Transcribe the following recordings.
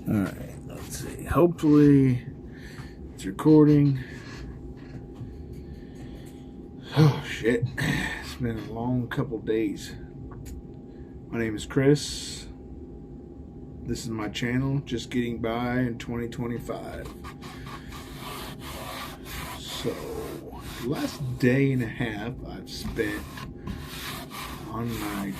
Alright, let's see. Hopefully it's recording. Oh shit. It's been a long couple days. My name is Chris. This is my channel, Just Getting By in 2025. So, the last day and a half I've spent on my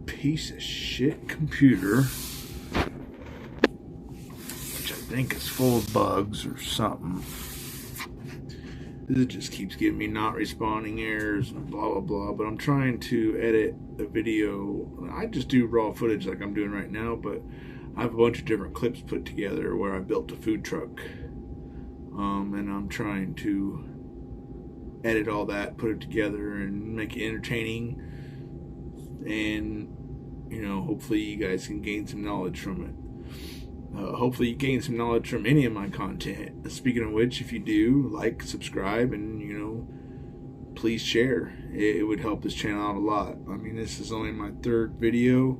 piece of shit computer, which I think is full of bugs or something. It just keeps giving me not responding errors and blah blah blah, but I'm trying to edit a video. I just do raw footage like I'm doing right now, but I have a bunch of different clips put together where I built a food truck, and I'm trying to edit all that, put it together and make it entertaining, and hopefully you guys can gain some knowledge from it. Hopefully you gain some knowledge from any of my content. Speaking of which, if you do, like, subscribe, and please share. It would help this channel out a lot. I mean, this is only my third video.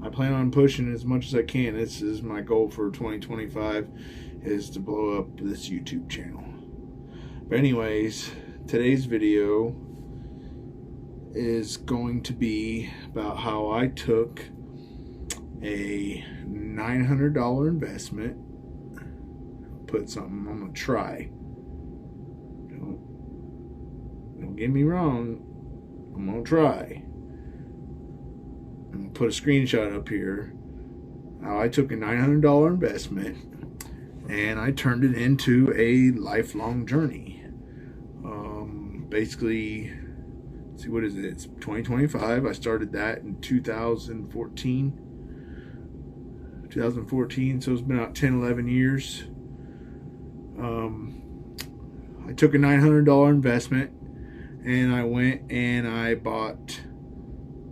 I plan on pushing as much as I can. This is my goal for 2025, is to blow up this YouTube channel. But anyways, today's video is going to be about how I took a $900 investment, put something I'm gonna try. Don't get me wrong, I'm gonna try. I'm gonna put a screenshot up here. How I took a $900 investment and I turned it into a lifelong journey. Basically, see, what is it? It's 2025. I started that in 2014. So it's been about 10, 11 years. I took a $900 investment and I went and I bought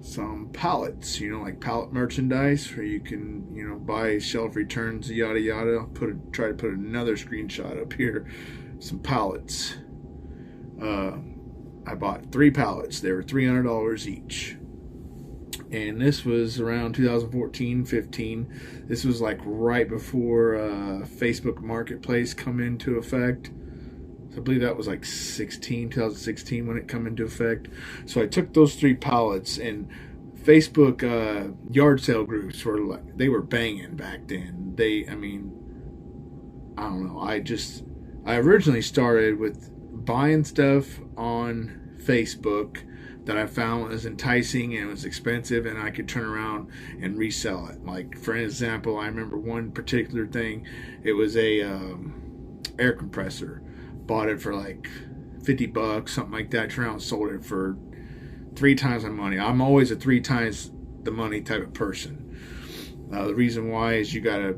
some pallets, like pallet merchandise where you can, buy shelf returns, yada yada. I'll try to put another screenshot up here. Some pallets. I bought 3 pallets. They were $300 each. And this was around 2014, 15. This was like right before Facebook Marketplace come into effect. So I believe that was like 2016 when it come into effect. So I took those 3 pallets, and Facebook yard sale groups they were banging back then. I don't know. I originally started with buying stuff on Facebook that I found was enticing and was expensive, and I could turn around and resell it. Like, for example, I remember one particular thing. It was a air compressor. Bought it for like $50, something like that. Turned around and sold it for 3 times my money. I'm always a 3 times the money type of person. The reason why is you gotta,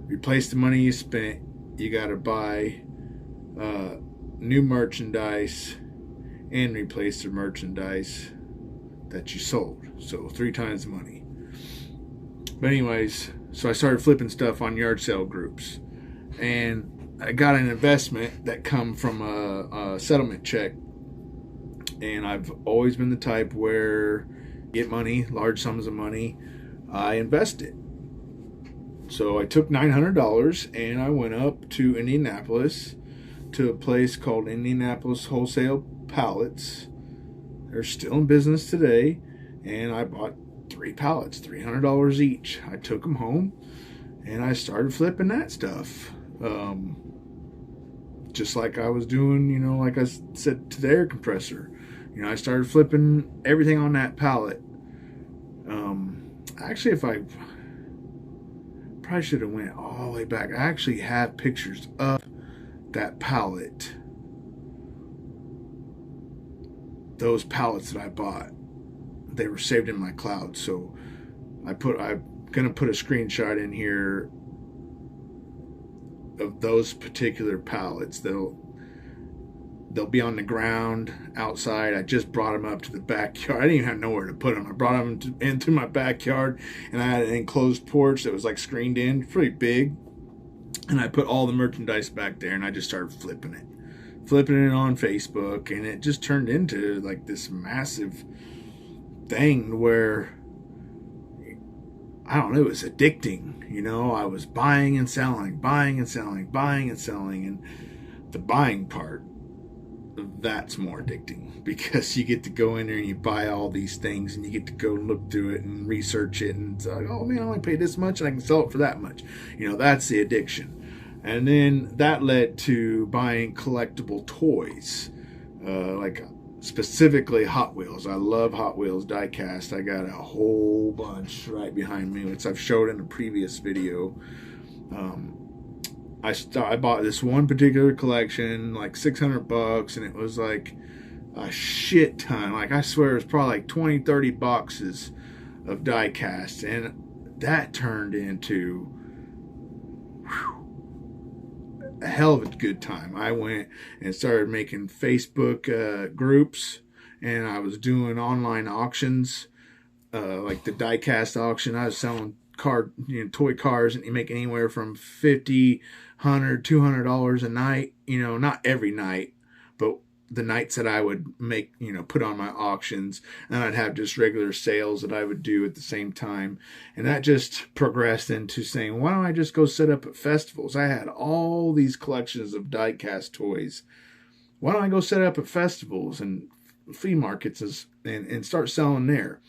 replace the money you spent. You gotta buy new merchandise and replace the merchandise that you sold. So 3 times the money. But anyways, so I started flipping stuff on yard sale groups, and I got an investment that come from a settlement check. And I've always been the type where get money, large sums of money, I invest it. So I took $900 and I went up to Indianapolis to a place called Indianapolis Wholesale Pallets. They're still in business today, and I bought 3 pallets, $300 each. I took them home and I started flipping that stuff, just like I was doing, like I said, to the air compressor. I started flipping everything on that pallet. Actually, if I probably should have went all the way back. I actually have pictures of that pallet, those pallets that I bought. They were saved in my cloud, so I'm gonna put a screenshot in here of those particular pallets. They'll be on the ground outside. I just brought them up to the backyard. I didn't even have nowhere to put them. I brought them into my backyard, and I had an enclosed porch that was like screened in, pretty big. And I put all the merchandise back there, and I just started flipping it on Facebook, and it just turned into like this massive thing where, I don't know, it was addicting. You know, I was buying and selling, buying and selling, buying and selling. And the buying part, that's more addicting because you get to go in there and you buy all these things and you get to go look through it and research it. And it's like, oh man, I only paid this much and I can sell it for that much. You know, that's the addiction. And then that led to buying collectible toys, like specifically Hot Wheels. I love Hot Wheels die-cast. I got a whole bunch right behind me, which I've showed in a previous video. I bought this one particular collection, like $600, and it was like a shit ton. Like, I swear it was probably like 20, 30 boxes of die-cast, and that turned into a hell of a good time. I went and started making Facebook groups, and I was doing online auctions, like the die-cast auction. I was selling toy cars, and you make anywhere from $50, $100, $200 a night. You know, not every night, but the nights that I would make, you know, put on my auctions, and I'd have just regular sales that I would do at the same time. And that just progressed into saying, why don't I just go set up at festivals? I had all these collections of die-cast toys. Why don't I go set up at festivals and flea markets and start selling there?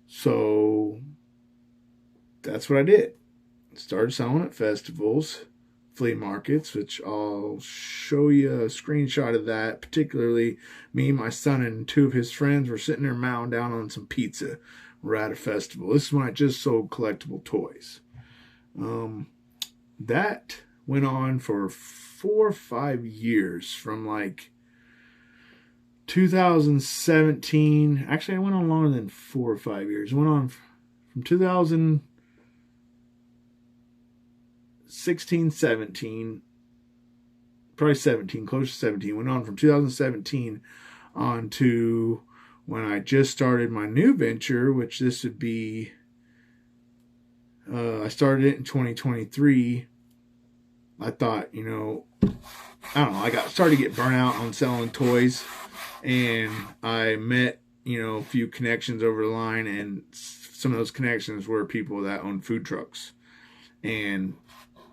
So that's what I did. Started selling at festivals, flea markets, which I'll show you a screenshot of that. Particularly me, my son, and two of his friends were sitting there mowing down on some pizza. We're at a festival. This is when I just sold collectible toys. That went on for 4 or 5 years, from like 2017. Actually, I went on longer than 4 or 5 years. I went on from 2016, 17, probably 17, close to 17. Went on from 2017 on to when I just started my new venture, which this would be, I started it in 2023. I thought, you know, I don't know, I started to get burnt out on selling toys, and I met, you know, a few connections over the line, and some of those connections were people that own food trucks, and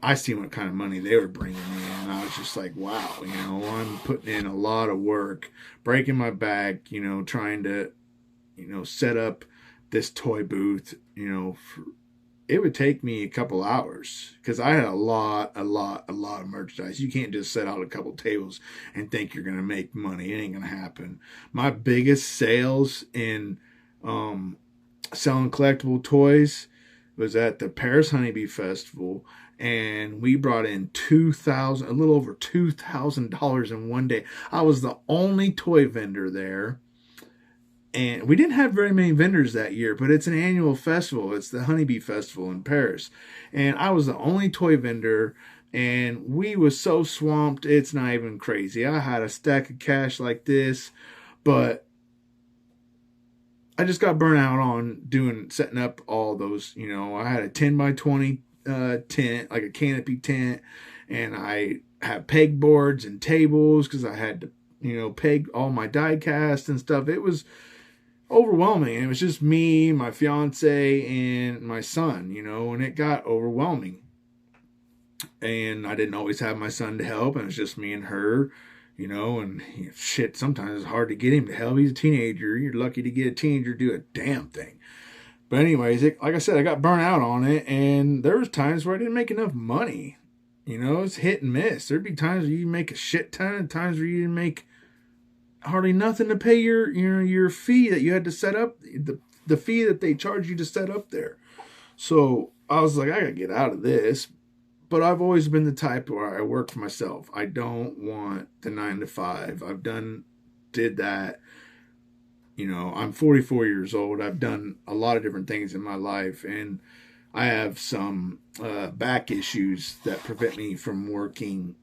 I seen what kind of money they were bringing me, and I was just like, wow, you know, I'm putting in a lot of work, breaking my back, you know, trying to, you know, set up this toy booth. You know, it would take me a couple hours because I had a lot of merchandise. You can't just set out a couple tables and think you're going to make money. It ain't going to happen. My biggest sales in selling collectible toys was at the Paris Honeybee Festival, and we brought in a little over $2,000 in one day. I was the only toy vendor there, and we didn't have very many vendors that year, but it's an annual festival. It's the Honeybee Festival in Paris, and I was the only toy vendor, and we was so swamped, it's not even crazy. I had a stack of cash like this, but I just got burnt out on setting up all those. You know, I had a 10 by 20 tent, like a canopy tent, and I had pegboards and tables because I had to, you know, peg all my die cast and stuff. It was overwhelming. It was just me, my fiance, and my son, you know, and it got overwhelming. And I didn't always have my son to help, and it was just me and her. You know, and shit, sometimes it's hard to get him to help. He's a teenager. You're lucky to get a teenager to do a damn thing. But anyways, like I said, I got burnt out on it, and there was times where I didn't make enough money. You know, it's hit and miss. There'd be times where you make a shit ton, and times where you didn't make hardly nothing to pay your fee that you had to set up, the fee that they charge you to set up there. So I was like, I gotta get out of this. But I've always been the type where I work for myself. I don't want the 9 to 5. Did that. You know, I'm 44 years old. I've done a lot of different things in my life, and I have some back issues that prevent me from working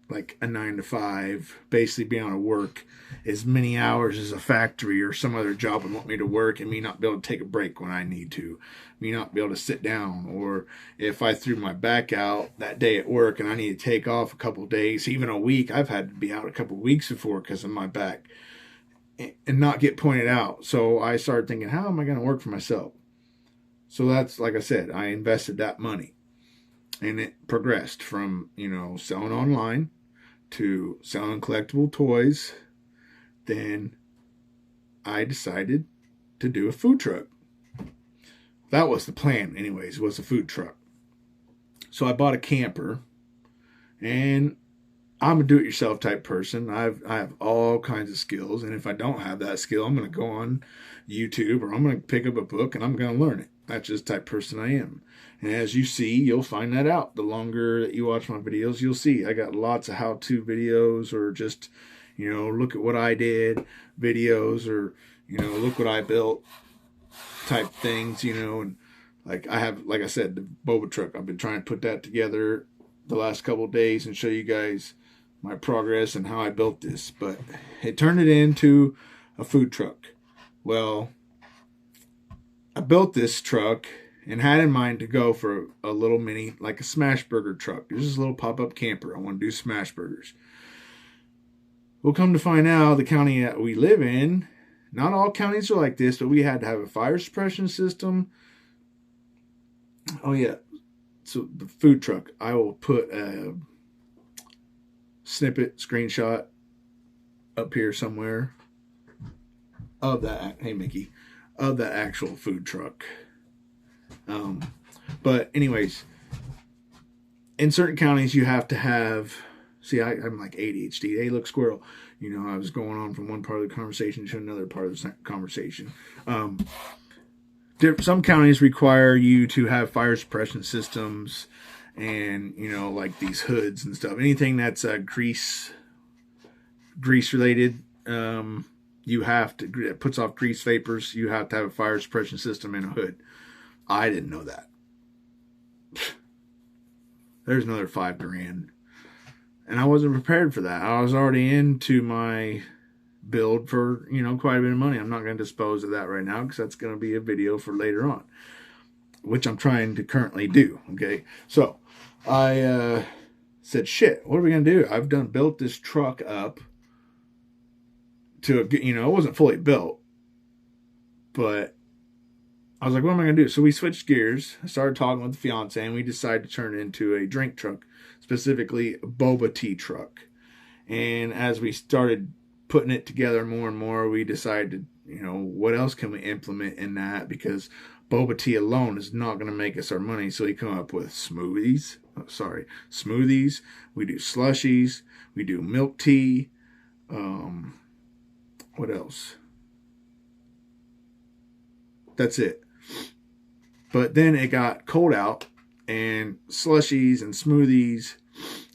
like a 9 to 5, basically being able to work as many hours as a factory or some other job would want me to work, and me not be able to take a break when I need to, me not be able to sit down, or if I threw my back out that day at work and I need to take off a couple of days, even a week. I've had to be out a couple of weeks before because of my back. and not get pointed out. So I started thinking, how am I going to work for myself? So that's, like I said, I invested that money, and it progressed from, selling online to selling collectible toys. Then I decided to do a food truck. That was the plan, anyways, was a food truck. So I bought a camper, and I'm a do-it-yourself type person. I have all kinds of skills, and if I don't have that skill, I'm going to go on YouTube, or I'm going to pick up a book and I'm going to learn it. That's just the type of person I am. And as you see, you'll find that out. The longer that you watch my videos, you'll see I got lots of how-to videos, or just, look at what I did videos, or, look what I built type things, and like I said, the boba truck, I've been trying to put that together the last couple of days and show you guys my progress and how I built this. But it turned it into a food truck. Well, I built this truck and had in mind to go for a little mini, like a smash burger truck. This is a little pop-up camper. I want to do smash burgers. We'll come to find out, the county that we live in, not all counties are like this, but we had to have a fire suppression system. Oh yeah, so the food truck, I will put a snippet, screenshot up here somewhere of that. Hey Mickey, of that actual food truck. But anyways, in certain counties you have to have. See, I'm like ADHD. Hey, look, squirrel. I was going on from one part of the conversation to another part of the conversation. Some counties require you to have fire suppression systems, and like these hoods and stuff. Anything that's grease related, you have to. It puts off grease vapors. You have to have a fire suppression system and a hood. I didn't know that. There's another $5,000. And I wasn't prepared for that. I was already into my build for, quite a bit of money. I'm not going to dispose of that right now, because that's going to be a video for later on, which I'm trying to currently do. Okay. So I said, shit, what are we going to do? I've built this truck up to it wasn't fully built, but I was like, what am I going to do? So we switched gears. I started talking with the fiance, and we decided to turn it into a drink truck, specifically a boba tea truck. And as we started putting it together more and more, we decided, what else can we implement in that? Because boba tea alone is not going to make us our money. So we come up with smoothies. We do slushies. We do milk tea. What else? That's it. But then it got cold out, and slushies and smoothies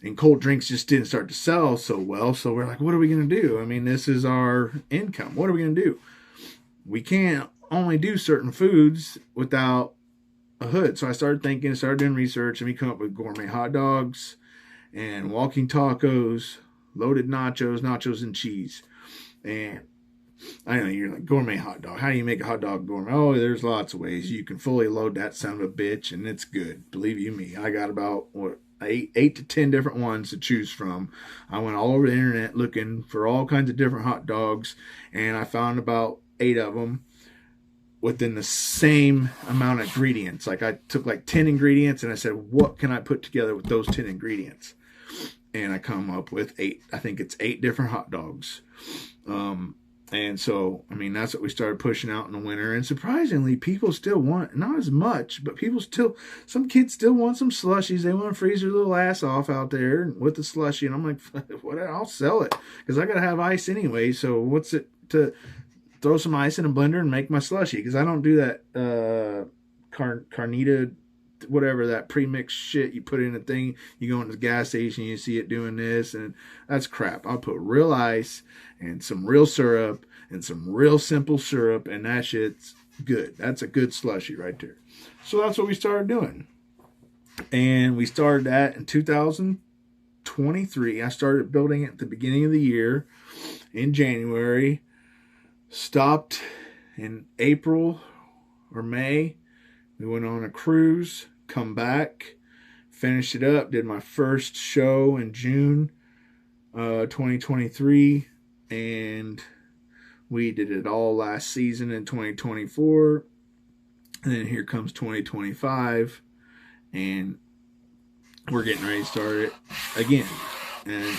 and cold drinks just didn't start to sell so well. So we're like, what are we going to do? I mean, this is our income. What are we going to do? We can't only do certain foods without a hood. So I started thinking, started doing research, and we come up with gourmet hot dogs and walking tacos, loaded nachos and cheese. And I know you're like, gourmet hot dog. How do you make a hot dog gourmet? Oh, there's lots of ways. You can fully load that son of a bitch, and it's good. Believe you me, I got about eight to 10 different ones to choose from. I went all over the internet looking for all kinds of different hot dogs, and I found about 8 of them within the same amount of ingredients. Like, I took like 10 ingredients, and I said, what can I put together with those 10 ingredients? And I come up with 8. I think it's 8 different hot dogs. And so, I mean, that's what we started pushing out in the winter. And surprisingly, people still want, not as much, but some kids still want some slushies. They want to freeze their little ass off out there with the slushie. And I'm like, whatever, I'll sell it, because I got to have ice anyway. So what's it to throw some ice in a blender and make my slushie? Because I don't do that Carnita, whatever, that pre-mixed shit you put in a thing. You go into the gas station, you see it doing this, and that's crap. I'll put real ice and some real syrup and some real simple syrup, and that shit's good. That's a good slushie right there. So that's what we started doing. And we started that in 2023. I started building it at the beginning of the year in January. Stopped in April or May. We went on a cruise, come back, finished it up, did my first show in June 2023, and We did it all last season in 2024. And then here comes 2025. And we're getting ready to start it again. And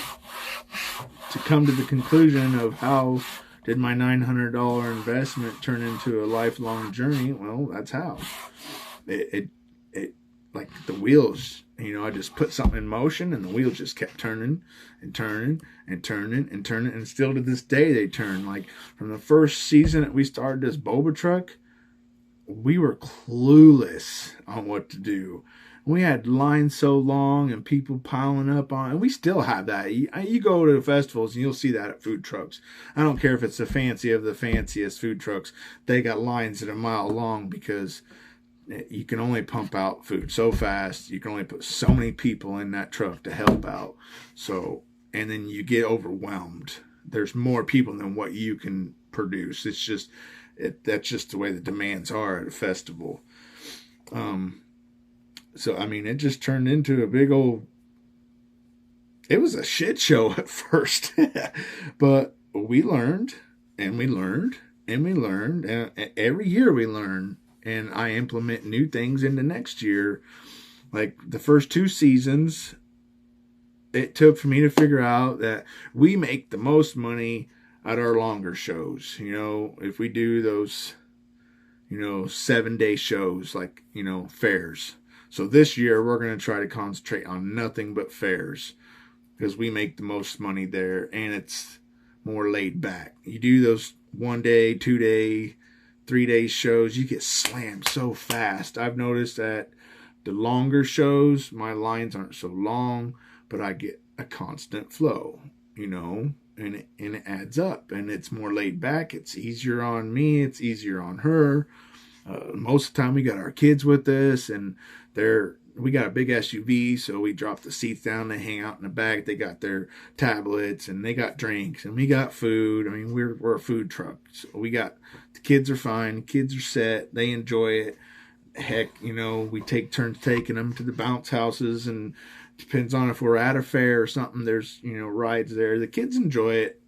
to come to the conclusion of how did my $900 investment turn into a lifelong journey, well, that's how. It like the wheels, I just put something in motion and the wheels just kept turning and turning and turning and turning. And still to this day, they turn. Like from the first season that we started this boba truck, we were clueless on what to do. We had lines so long and people piling up on, and we still have that. You go to the festivals and you'll see that at food trucks. I don't care if it's the fancy of the fanciest food trucks. They got lines that are a mile long because you can only pump out food so fast. You can only put so many people in that truck to help out. So, and then you get overwhelmed. There's more people than what you can produce. It's just, that's just the way the demands are at a festival. So, I mean, it just turned into a big old, it was a shit show at first, but we learned and we learned and we learned, and every year we learn. And I implement new things into next year. Like the first 2 seasons, it took for me to figure out that we make the most money at our longer shows. If we do those, 7-day shows, like, fairs. So this year we're going to try to concentrate on nothing but fairs because we make the most money there and it's more laid back. You do those 1-day, 2-day, 3-day shows, you get slammed so fast. I've noticed that the longer shows, my lines aren't so long, but I get a constant flow, and it adds up, and it's more laid back. It's easier on me. It's easier on her. Most of the time we got our kids with us, and we got a big SUV, so we drop the seats down. They hang out in the back. They got their tablets and they got drinks and we got food. I mean, we're a food truck. So the kids are fine. The kids are set. They enjoy it. Heck, we take turns taking them to the bounce houses, and depends on if we're at a fair or something. There's, rides there. The kids enjoy it.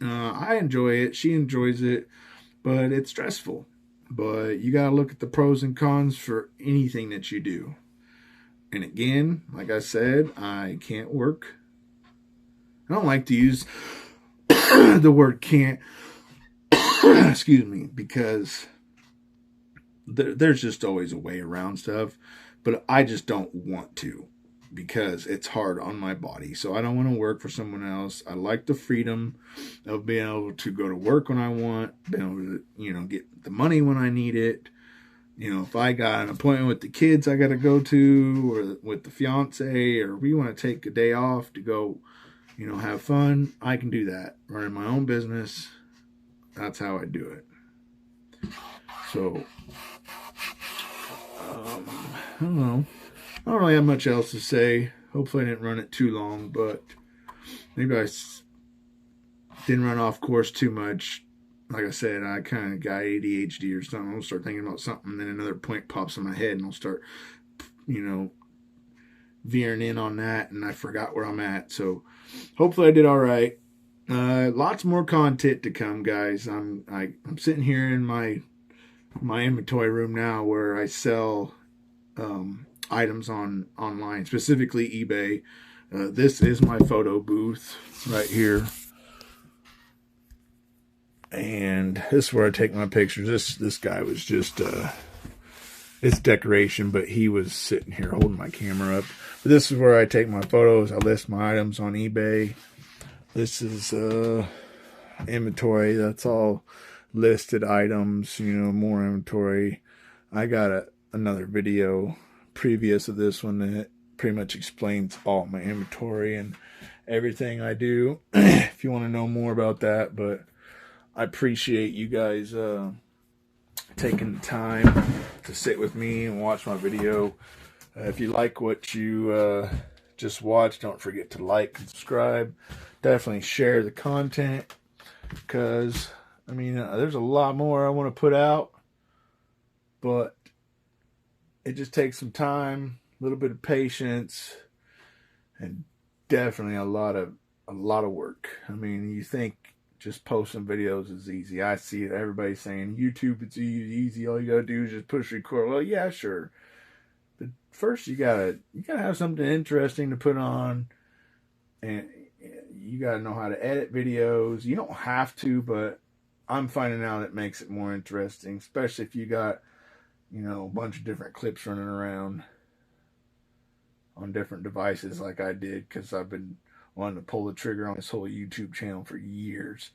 I enjoy it. She enjoys it, but it's stressful. But you got to look at the pros and cons for anything that you do. And again, like I said, I can't work. I don't like to use the word can't, excuse me, because there's just always a way around stuff. But I just don't want to because it's hard on my body. So I don't want to work for someone else. I like the freedom of being able to go to work when I want, being able to, get the money when I need it. If I got an appointment with the kids I got to go to, or with the fiance, or we want to take a day off to go, have fun, I can do that. Running my own business, that's how I do it. So, I don't know. I don't really have much else to say. Hopefully I didn't run it too long, but maybe I didn't run off course too much. Like I said, I kind of got ADHD or something. I'll start thinking about something, and then another point pops in my head, and I'll start, veering in on that, and I forgot where I'm at. So hopefully I did all right. Lots more content to come, guys. I'm sitting here in my inventory room now where I sell items online, specifically eBay. This is my photo booth right here. And this is where I take my pictures. This guy was just, it's decoration, but he was sitting here holding my camera up. But this is where I take my photos. I list my items on eBay. This is inventory. That's all listed items, more inventory. I got another video previous to this one that pretty much explains all my inventory and everything I do if you want to know more about that. But I appreciate you guys taking the time to sit with me and watch my video. If you like what you just watched, don't forget to like and subscribe. Definitely share the content, because there's a lot more I want to put out, but it just takes some time, a little bit of patience, and definitely a lot of work. You think just posting videos is easy. I see it. Everybody saying YouTube, it's easy. All you gotta do is just push record. Well, yeah, sure. But first, you gotta have something interesting to put on, and you gotta know how to edit videos. You don't have to, but I'm finding out it makes it more interesting, especially if you got a bunch of different clips running around on different devices like I did, because I've been wanting to pull the trigger on this whole YouTube channel for years.